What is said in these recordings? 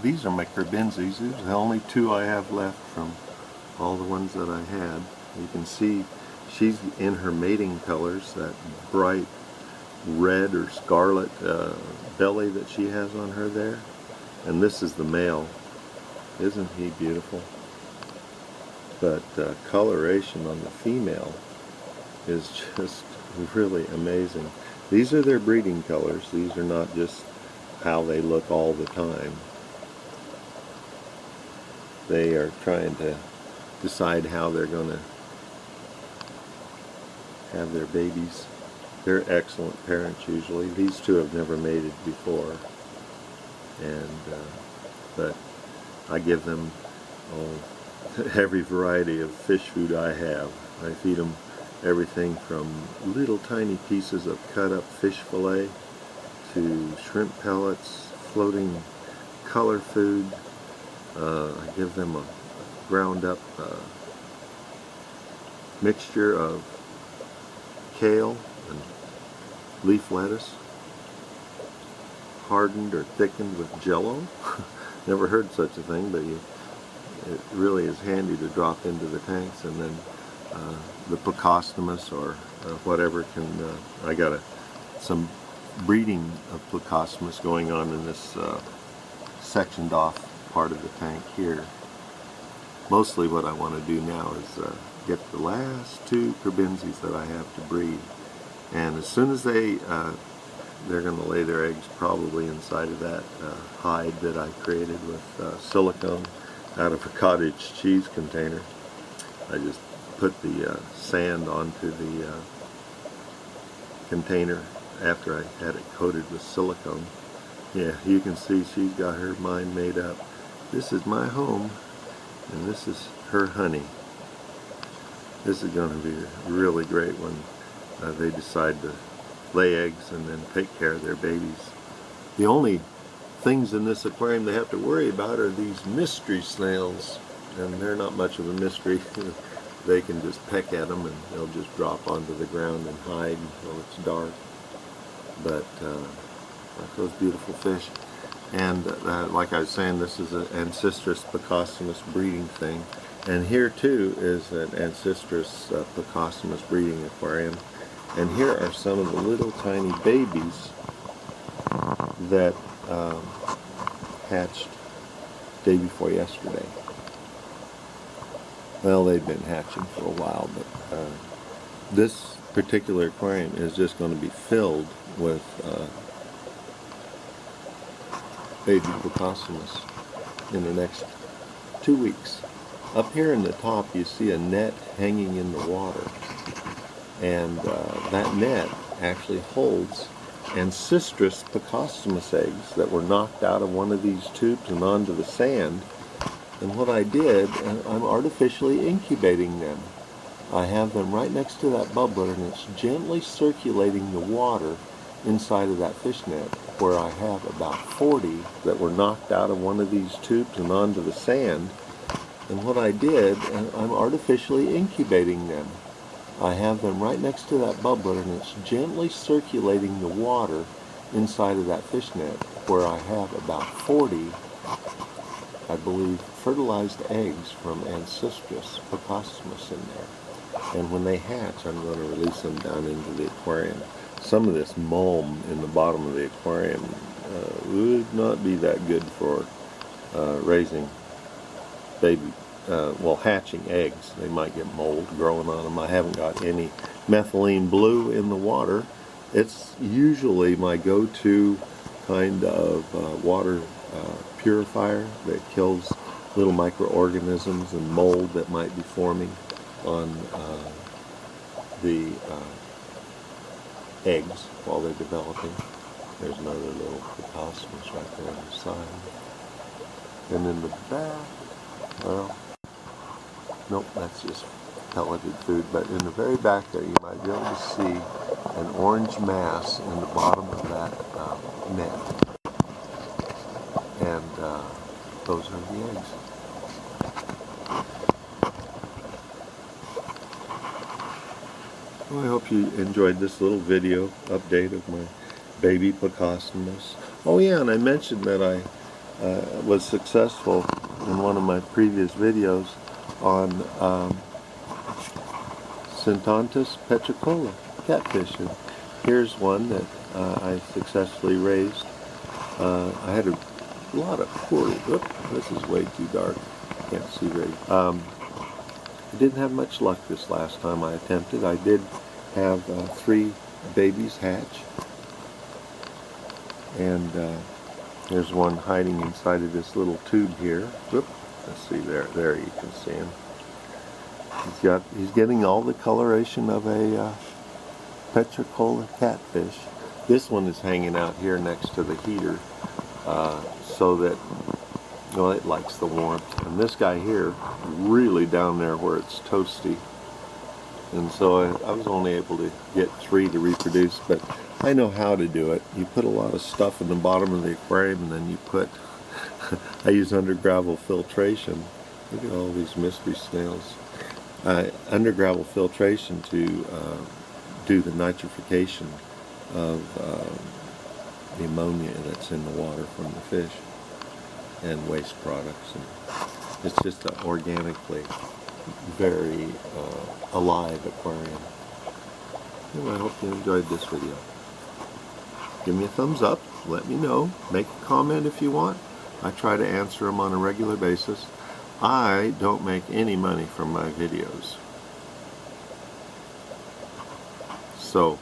these are my crebenses. These are the only two I have left from all the ones that I had. You can see she's in her mating colors, that bright red or scarlet belly that she has on her there. And this is the male. Isn't he beautiful? But coloration on the female is just really amazing. These are their breeding colors. These are not just how they look all the time. They are trying to decide how they're going to have their babies. They're excellent parents usually. These two have never mated before, and but I give them every variety of fish food I have. I feed them everything from little tiny pieces of cut up fish fillet to shrimp pellets, floating color food. I give them a ground up mixture of kale and leaf lettuce, hardened or thickened with Jell-O. Never heard such a thing, but it really is handy to drop into the tanks. And then the Plecostomus or whatever can, I got some breeding of Plecostomus going on in this sectioned off part of the tank here. Mostly what I want to do now is get the last two crebenses that I have to breed. And as soon as they're going to lay their eggs probably inside of that hide that I created with silicone out of a cottage cheese container. I just put the sand onto the container after I had it coated with silicone. Yeah, you can see she's got her mind made up. This is my home, and this is her honey. This is going to be really great when they decide to lay eggs and then take care of their babies. The only things in this aquarium they have to worry about are these mystery snails, and they're not much of a mystery. They can just peck at them and they'll just drop onto the ground and hide until it's dark. But like those beautiful fish. And like I was saying, this is an Ancestris Plecostomus breeding thing. And here too is an Ancestris Plecostomus breeding aquarium. And here are some of the little tiny babies that hatched day before yesterday. Well, they've been hatching for a while, but this particular aquarium is just going to be filled with baby Plecostomus in the next 2 weeks. Up here in the top you see a net hanging in the water, and that net actually holds Ancestris Plecostomus eggs that were knocked out of one of these tubes and onto the sand. And what I did, I'm artificially incubating them. I have them right next to that bubbler, and it's gently circulating the water inside of that fish net, where I have about 40 that were knocked out of one of these tubes and onto the sand. And what I did, I'm artificially incubating them. I have them right next to that bubbler, and it's gently circulating the water inside of that fish net, where I have about 40, I believe, fertilized eggs from Ancestris Plecostomus in there. And when they hatch, I'm going to release them down into the aquarium. Some of this mulm in the bottom of the aquarium would not be that good for raising baby, hatching eggs. They might get mold growing on them. I haven't got any methylene blue in the water. It's usually my go-to kind of water purifier that kills little microorganisms and mold that might be forming on the eggs while they're developing. There's another little Plecostomus right there on the side. And in the back, well, nope, that's just pelleted food, but in the very back there you might be able to see an orange mass in the bottom of that net. And those are the eggs. Well, I hope you enjoyed this little video update of my baby Plecostomus. Oh yeah, and I mentioned that I was successful in one of my previous videos on Syntontis petricola catfish. And here's one that I successfully raised. I had a lot of poor, this is way too dark, can't see very, I didn't have much luck this last time I attempted. I did have 3 babies hatch, and there's one hiding inside of this little tube here. Whoop, let's see, there you can see him. He's getting all the coloration of a petricola catfish. This one is hanging out here next to the heater, so that, well, it likes the warmth. And this guy here, really down there where it's toasty. And so I was only able to get 3 to reproduce, but I know how to do it. You put a lot of stuff in the bottom of the aquarium, and then you put, I use under gravel filtration. Look at all these mystery snails. Under gravel filtration to do the nitrification of the ammonia that's in the water from the fish and waste products. And it's just an organically very alive aquarium. Anyway, I hope you enjoyed this video. Give me a thumbs up, let me know, make a comment if you want. I try to answer them on a regular basis. I don't make any money from my videos, so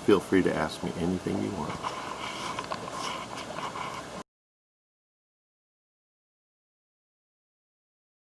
feel free to ask me anything you want.